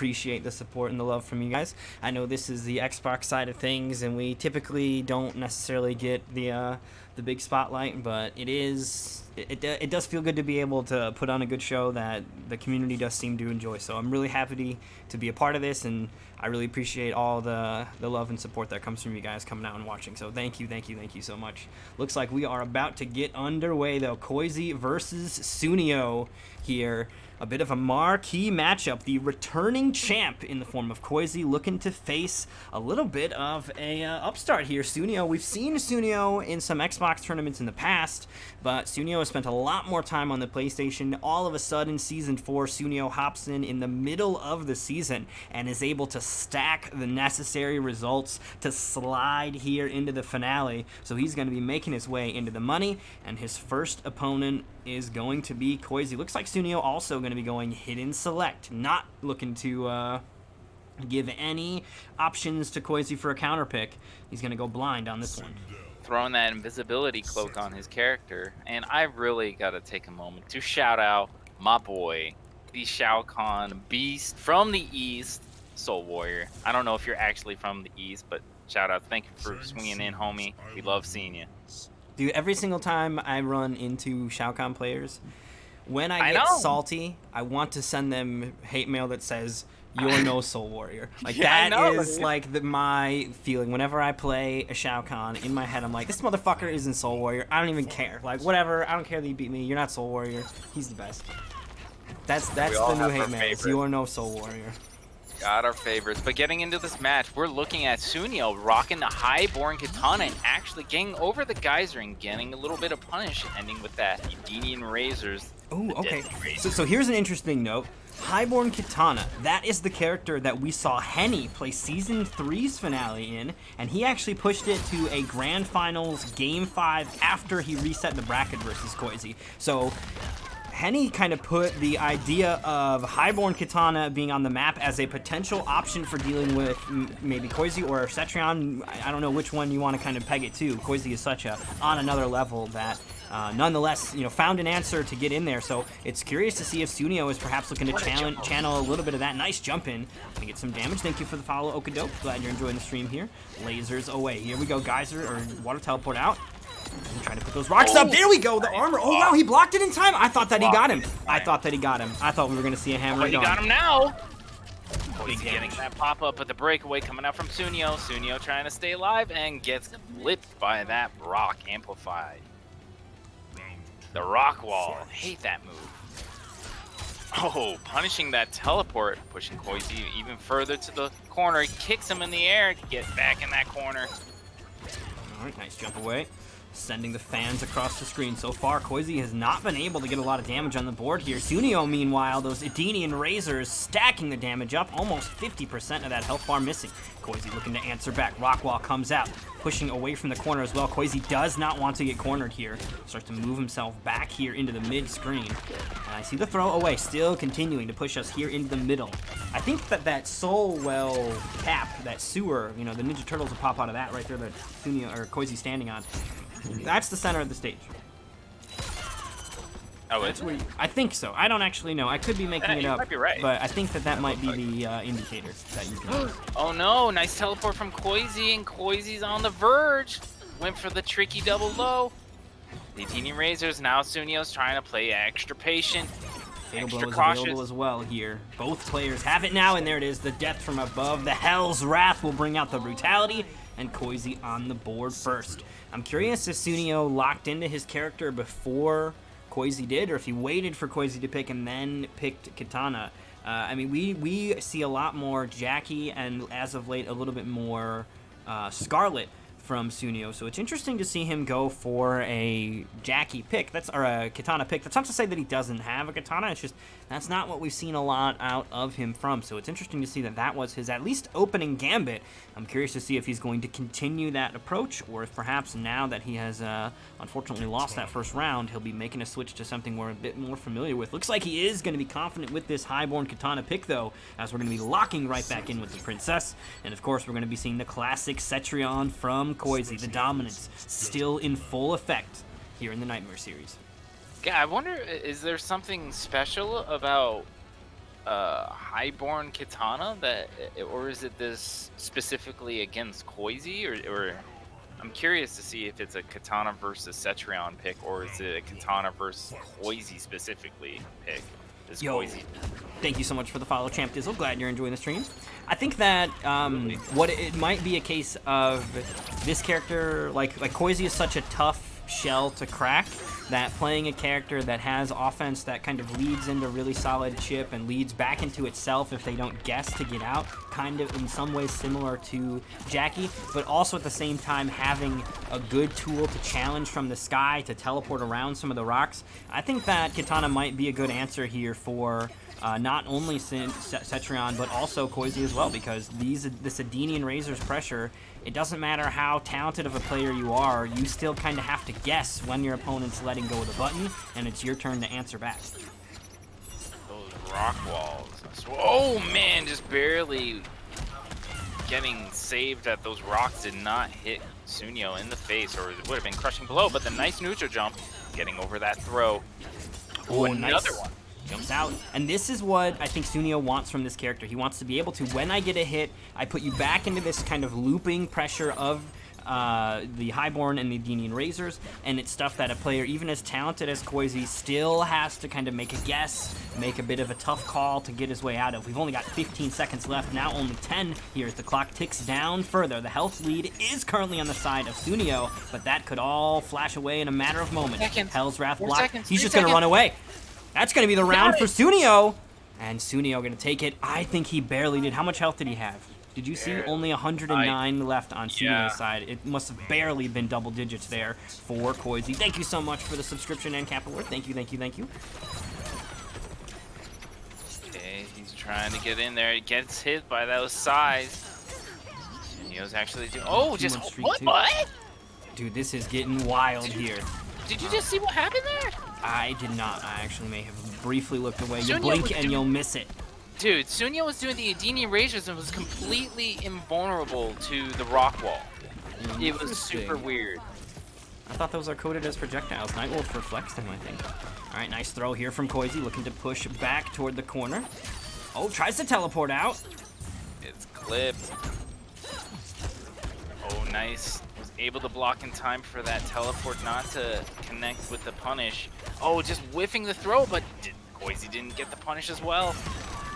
appreciate the support and the love from you guys. I know this is the Xbox side of things, and we typically don't necessarily get the big spotlight, but it does feel good to be able to put on a good show that the community does seem to enjoy. So I'm really happy to be a part of this, and I really appreciate all the love and support that comes from you guys coming out and watching. So thank you so much. Looks like we are about to get underway though. Koisy versus Sooneo here. A bit of a marquee matchup. The returning champ in the form of Koisy looking to face a little bit of a upstart here. Sooneo, we've seen Sooneo in some Xbox tournaments in the past, but Sooneo has spent a lot more time on the PlayStation. All of a sudden, Season 4, Sooneo hops in the middle of the season and is able to stack the necessary results to slide here into the finale. So he's going to be making his way into the money, and his first opponent is going to be Koisy. Looks like Sooneo also going to be going hidden select, not looking to give any options to Koisy for a counter pick. He's going to go blind on this one. Throwing that invisibility cloak on his character, and I really got to take a moment to shout out my boy, the Shao Kahn beast from the East, Soul Warrior. I don't know if you're actually from the East, but shout out. Thank you for swinging in, homie. We love seeing you. Dude, every single time I run into Shao Kahn players, when I get salty, I want to send them hate mail that says, "You're no Soul Warrior." Like, yeah, that is like my feeling. Whenever I play a Shao Kahn, in my head I'm like, this motherfucker isn't Soul Warrior. I don't even care. Like, whatever. I don't care that you beat me. You're not Soul Warrior. He's the best. That's the new hate mail. You are no Soul Warrior. Got our favorites, but getting into this match, we're looking at Sooneo rocking the Highborn Katana and actually getting over the geyser and getting a little bit of punish, ending with that Edenian Razors. Oh, okay. So here's an interesting note. Highborn Katana, that is the character that we saw Henny play Season 3's finale in, and he actually pushed it to a Grand Finals Game 5 after he reset the bracket versus Koisy. So Henny kind of put the idea of Highborn Katana being on the map as a potential option for dealing with maybe Koisy or Cetrion. I don't know which one you want to kind of peg it to. Koisy is such on another level that nonetheless, found an answer to get in there. So it's curious to see if Sooneo is perhaps looking to channel a little bit of that. Nice jump in to get some damage. Thank you for the follow, Okadope. Glad you're enjoying the stream here. Lasers away. Here we go. Geyser or water teleport out. I'm trying to put those rocks up. There we go. The armor. Oh, wow. He blocked it in time. I thought that he got him. I thought we were going to see a hammer. He got him now. He's getting that pop-up, but the breakaway coming out from Sooneo. Sooneo trying to stay alive and gets blipped by that rock amplified. The rock wall. Hate that move. Oh, punishing that teleport. Pushing Koisy even further to the corner. He kicks him in the air to get back in that corner. All right, nice jump away. Sending the fans across the screen. So far, Koisy has not been able to get a lot of damage on the board here. Sooneo, meanwhile, those Edenian Razors stacking the damage up. Almost 50% of that health bar missing. Koisy looking to answer back. Rockwall comes out, pushing away from the corner as well. Koisy does not want to get cornered here. Starts to move himself back here into the mid-screen. And I see the throw away, still continuing to push us here into the middle. I think that Soul Well cap, that sewer, the Ninja Turtles will pop out of that right there that Sooneo or Koisy standing on. That's the center of the stage. Oh, it's where I think so. I don't actually know. I could be making it up. Might be right. But I think that might be the indicator that you can. Oh no! Nice teleport from Koisy, and Koisy's on the verge. Went for the tricky double low. The Edenian Razors. Now Suneo's trying to play extra patient. Fatal Blow is available as well here. Both players have it now, and there it is. The death from above. The Hell's Wrath will bring out the brutality, and Koisy on the board first. I'm curious if Sooneo locked into his character before Koisy did, or if he waited for Koisy to pick and then picked Katana. I mean, we see a lot more Jackie, and as of late, a little bit more Scarlet from Sooneo, so it's interesting to see him go for a Jackie pick. Or a Katana pick. That's not to say that he doesn't have a Katana. It's just that's not what we've seen a lot out of him from. So it's interesting to see that was his at least opening gambit. I'm curious to see if he's going to continue that approach, or if perhaps now that he has unfortunately lost that first round, he'll be making a switch to something we're a bit more familiar with. Looks like he is going to be confident with this Highborn Katana pick, though, as we're going to be locking right back in with the Princess. And of course, we're going to be seeing the classic Cetrion from Koisy, the dominance still in full effect here in the Nightmare series. Yeah, I wonder, is there something special about highborn katana that, or is it this specifically against Koisy, or I'm curious to see if it's a katana versus Cetrion pick, or is it a katana versus Koisy specifically pick? Is Yo, Koisy thank you so much for the follow, Champ Dizzle. Glad you're enjoying the stream. I think that what it might be a case of this character, like Koisy is such a tough shell to crack that playing a character that has offense that kind of leads into really solid chip and leads back into itself if they don't guess to get out, kind of in some ways similar to Jackie, but also at the same time having a good tool to challenge from the sky to teleport around some of the rocks. I think that Katana might be a good answer here for not only Cetrion, but also Koisy as well, because this Adenian Razor's pressure, it doesn't matter how talented of a player you are, you still kind of have to guess when your opponent's letting go of the button, and it's your turn to answer back. those rock walls? Oh man, just barely getting saved that those rocks did not hit Sooneo in the face, or it would have been crushing blow, but the nice neutral jump, getting over that throw. Oh, another nice. one. Jumps out. And this is what I think Sooneo wants from this character. He wants to be able to, when I get a hit, I put you back into this kind of looping pressure of the Highborn and the Adenian Razors, and it's stuff that a player, even as talented as Koisy, still has to kind of make a guess, make a bit of a tough call to get his way out of. We've only got 15 seconds left, now only 10 here as the clock ticks down further. The health lead is currently on the side of Sooneo, but that could all flash away in a matter of moments. Hell's Wrath block. He's just going to run away. That's going to be the round for Sooneo. And Sooneo going to take it. I think he barely did. How much health did he have? Did you see only 109 left on Suneo's side? It must have barely been double digits there for Koisy. Thank you so much for the subscription and Capital Word. Thank you, thank you, thank you. Okay, he's trying to get in there. He gets hit by those sides. Suneo's actually doing... Oh, just... What? Dude, this is getting wild here. Did you just see what happened there? I did not. I actually may have briefly looked away. You blink and you'll miss it. Dude, Sooneo was doing the Adenian Razors and was completely invulnerable to the rock wall. It was super weird. I thought those are coded as projectiles. Nightwolf reflects them, I think. All right, nice throw here from Koisy, looking to push back toward the corner. Oh, tries to teleport out. It's clipped. Oh, nice. Was able to block in time for that teleport not to connect with the punish. Oh, just whiffing the throw, but Koisy didn't get the punish as well.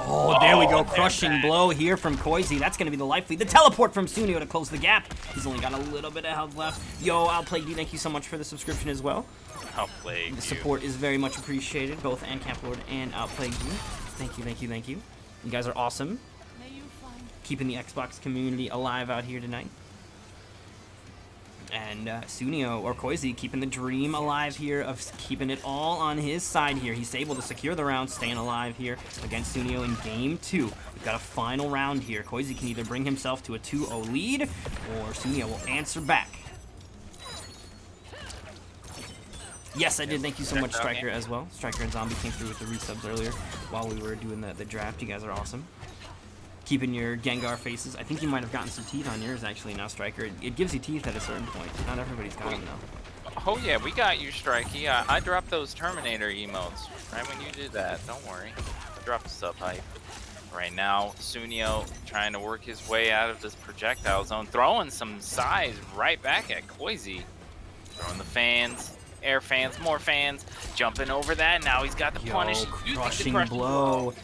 Oh, there we go. Crushing blow here from Koisy. That's going to be the life lead. The teleport from Sooneo to close the gap. He's only got a little bit of health left. Yo, Outplague you, thank you so much for the subscription as well. Outplague you. The support is very much appreciated, both and Caplord and Outplague you. Thank you, thank you, thank you. You guys are awesome. Keeping the Xbox community alive out here tonight. And Sooneo, or Koisy, keeping the dream alive here of keeping it all on his side here. He's able to secure the round, staying alive here against Sooneo in game 2. We've got a final round here. Koisy can either bring himself to a 2-0 lead, or Sooneo will answer back. Yes, I did. Thank you so much, Striker, as well. Striker and Zombie came through with the resubs earlier while we were doing the draft. You guys are awesome. Keeping your Gengar faces. I think you might have gotten some teeth on yours, actually, now, Striker. It gives you teeth at a certain point. Not everybody's got them, though. Oh, yeah, we got you, Strikey. I dropped those Terminator emotes right when you did that. Don't worry. I dropped the sub-hype. Right now, Sooneo trying to work his way out of this projectile zone, throwing some size right back at Koisy. Throwing the fans. Air fans, more fans, jumping over that. Now he's got the punish. Crushing blow.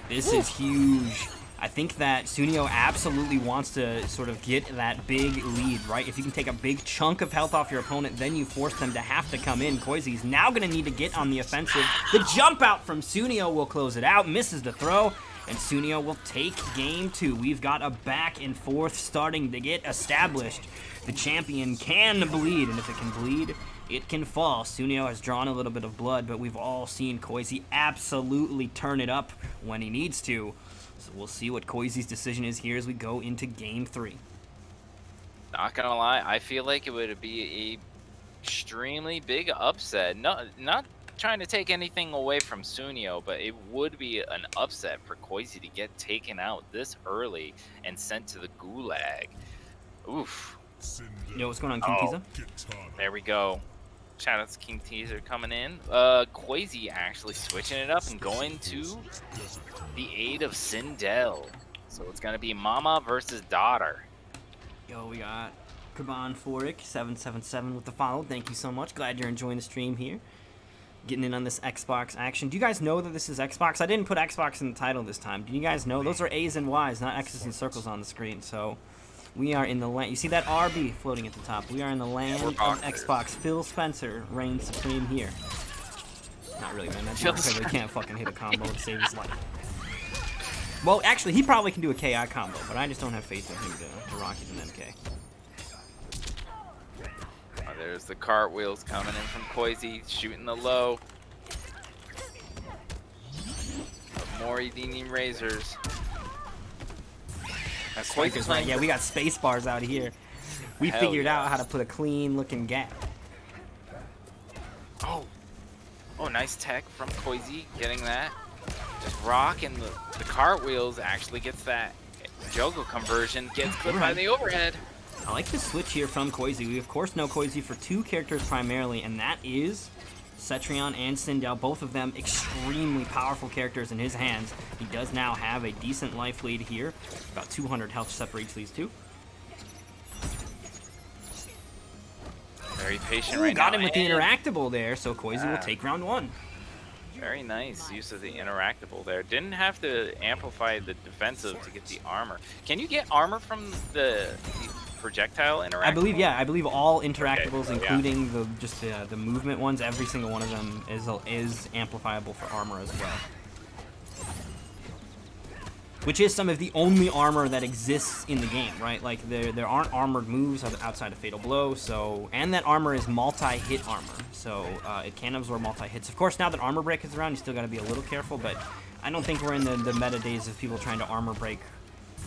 This is huge. I think that Sooneo absolutely wants to sort of get that big lead, right? If you can take a big chunk of health off your opponent, then you force them to have to come in. Koisy's now going to need to get on the offensive. The jump out from Sooneo will close it out, misses the throw, and Sooneo will take game 2. We've got a back and forth starting to get established. The champion can bleed, and if it can bleed, it can fall. Sooneo has drawn a little bit of blood, but we've all seen Koisy absolutely turn it up when he needs to. So we'll see what Koisy's decision is here as we go into game 3. Not gonna lie, I feel like it would be a extremely big upset. Not trying to take anything away from Sooneo, but it would be an upset for Koisy to get taken out this early and sent to the gulag. Oof. Yo, what's going on, King Kiza? There we go. Shout out to King Teaser coming in. Koisy actually switching it up and going to the aid of Sindel. So it's going to be mama versus daughter. Yo, we got Kaban Forik 777 with the follow. Thank you so much. Glad you're enjoying the stream here. Getting in on this Xbox action. Do you guys know that this is Xbox? I didn't put Xbox in the title this time. Do you guys know? Those are A's and Y's, not X's and circles on the screen. So we are in the land. You see that RB floating at the top? We are in the land of Xbox. Phil Spencer reigns supreme here. Not really, man. That dude really can't fucking hit a combo to save his life. Well, actually, he probably can do a KI combo, but I just don't have faith in him to rock it an MK. Oh, there's the cartwheels coming in from Koisy, shooting the low. More Edenian razors. Koisy's right. Yeah, we got space bars out here. We figured out how to put a clean looking gap. Oh, nice tech from Koisy, getting that. Just rock, and the cartwheels actually gets that juggle conversion, gets clipped by the overhead. I like the switch here from Koisy. We of course know Koisy for two characters primarily, and that is Cetrion and Sindel, both of them extremely powerful characters in his hands. He does now have a decent life lead here. About 200 health separates these two. Very patient right now. Got him with the interactable there, so Koisy will take round one. Very nice use of the interactable there. Didn't have to amplify the defensive to get the armor. Can you get armor from the projectile interactable? I believe all interactables, including the movement ones, every single one of them is amplifiable for armor as well. Which is some of the only armor that exists in the game, right? Like there aren't armored moves outside of Fatal Blow, so and that armor is multi-hit armor, so it can absorb multi-hits. Of course, now that armor break is around, you still got to be a little careful, but I don't think we're in the meta days of people trying to armor break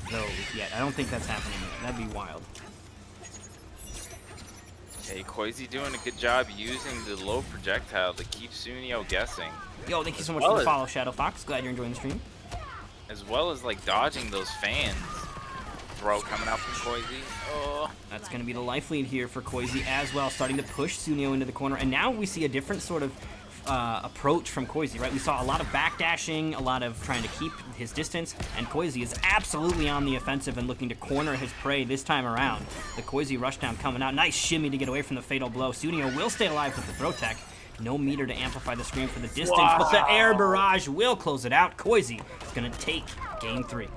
those yet. I don't think that's happening yet. That'd be wild. Hey, Koisy doing a good job using the low projectile to keep Sooneo guessing. Yo, thank you so much for the follow, Shadow Fox. Glad you're enjoying the stream. As well as like dodging those fans. Throw coming out from Koisy. Oh. That's going to be the life lead here for Koisy as well, starting to push Sooneo into the corner. And now we see a different sort of approach from Koisy, right? We saw a lot of backdashing, a lot of trying to keep his distance, and Koisy is absolutely on the offensive and looking to corner his prey this time around. The Koisy rushdown coming out. Nice shimmy to get away from the Fatal Blow. Sooneo will stay alive with the throw tech. No meter to amplify the screen for the distance, but the air barrage will close it out. Koisy is going to take game 3.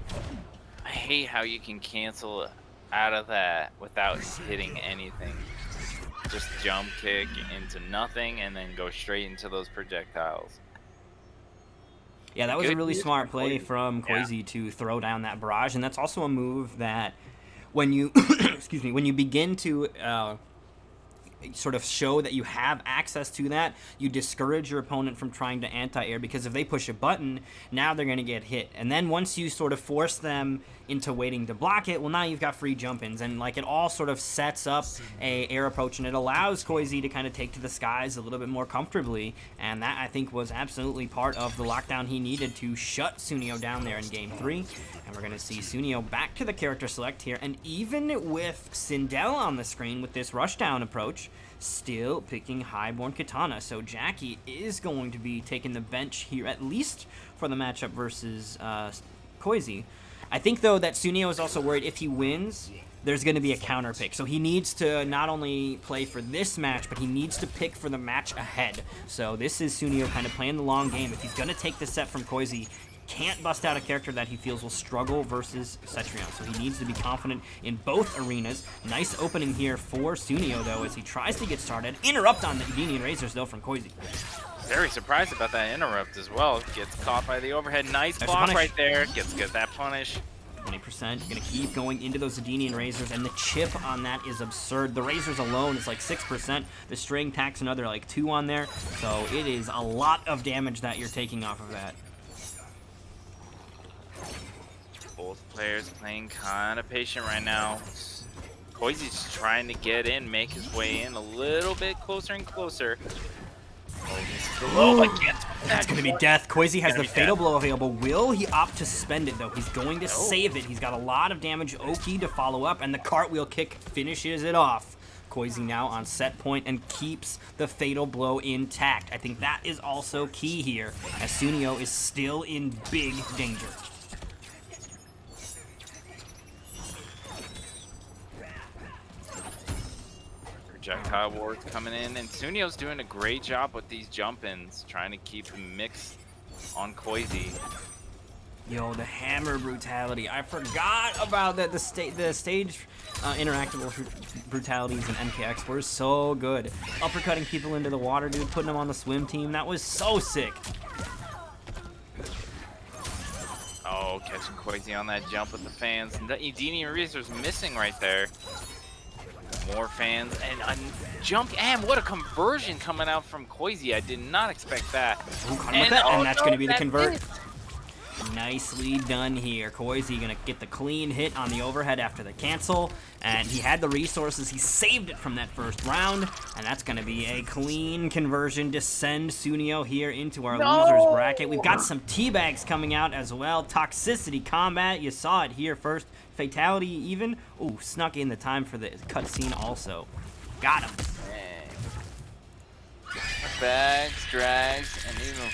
I hate how you can cancel out of that without hitting anything. Just jump kick into nothing and then go straight into those projectiles. Yeah, that was a really smart play from Koisy to throw down that barrage, and that's also a move that when you excuse me, when you begin to sort of show that you have access to that, you discourage your opponent from trying to anti-air, because if they push a button, now they're going to get hit. And then once you sort of force them into waiting to block it, well, now you've got free jump-ins, and like it all sort of sets up a air approach, and it allows Koisy to kind of take to the skies a little bit more comfortably, and that I think was absolutely part of the lockdown he needed to shut Sooneo down there in game 3. And we're going to see Sooneo back to the character select here, and even with Sindel on the screen with this rushdown approach, still picking Highborn Katana. So Jackie is going to be taking the bench here, at least for the matchup versus Koisy. I think, though, that Sooneo is also worried if he wins, there's going to be a counter pick. So he needs to not only play for this match, but he needs to pick for the match ahead. So this is Sooneo kind of playing the long game. If he's going to take the set from Koisy, can't bust out a character that he feels will struggle versus Cetrion. So he needs to be confident in both arenas. Nice opening here for Sooneo, though, as he tries to get started. Interrupt on the Edenian Razors, though, from Koisy. Very surprised about that interrupt as well. Gets caught by the overhead. Nice block right there. Gets that punish. 20%. Going to keep going into those Edenian Razors, and the chip on that is absurd. The Razors alone is like 6%. The string tacks another like 2 on there. So it is a lot of damage that you're taking off of that. Both players playing kind of patient right now. Koisy's trying to get in, make his way in a little bit closer and closer. That's going to be death. Koisy has the Fatal Blow available. Will he opt to spend it, though? He's going to save it. He's got a lot of damage. Oki to follow up, and the cartwheel kick finishes it off. Koisy now on set point and keeps the fatal blow intact. I think that is also key here, as Sooneo is still in big danger. Projectile wards coming in, and Suneo's doing a great job with these jump-ins, trying to keep the mix on Koisy. Yo, the hammer brutality. I forgot about that. The stage interactable brutalities in MKX were so good. Uppercutting people into the water, dude, putting them on the swim team. That was so sick. Oh, catching Koisy on that jump with the fans. And that Edini and Razor's missing right there. More fans and a jump, and what a conversion coming out from Koisy. I did not expect that. Ooh, and that's going to be the convert. Nicely done here. Koisy gonna get the clean hit on the overhead after the cancel, and he had the resources. He saved it from that first round, and that's gonna be a clean conversion to send Sooneo here into our losers bracket. We've got some teabags coming out as well. Toxicity combat, you saw it here first. Fatality even. Ooh, snuck in the time for the cutscene also. Got him. Bags, drags, and even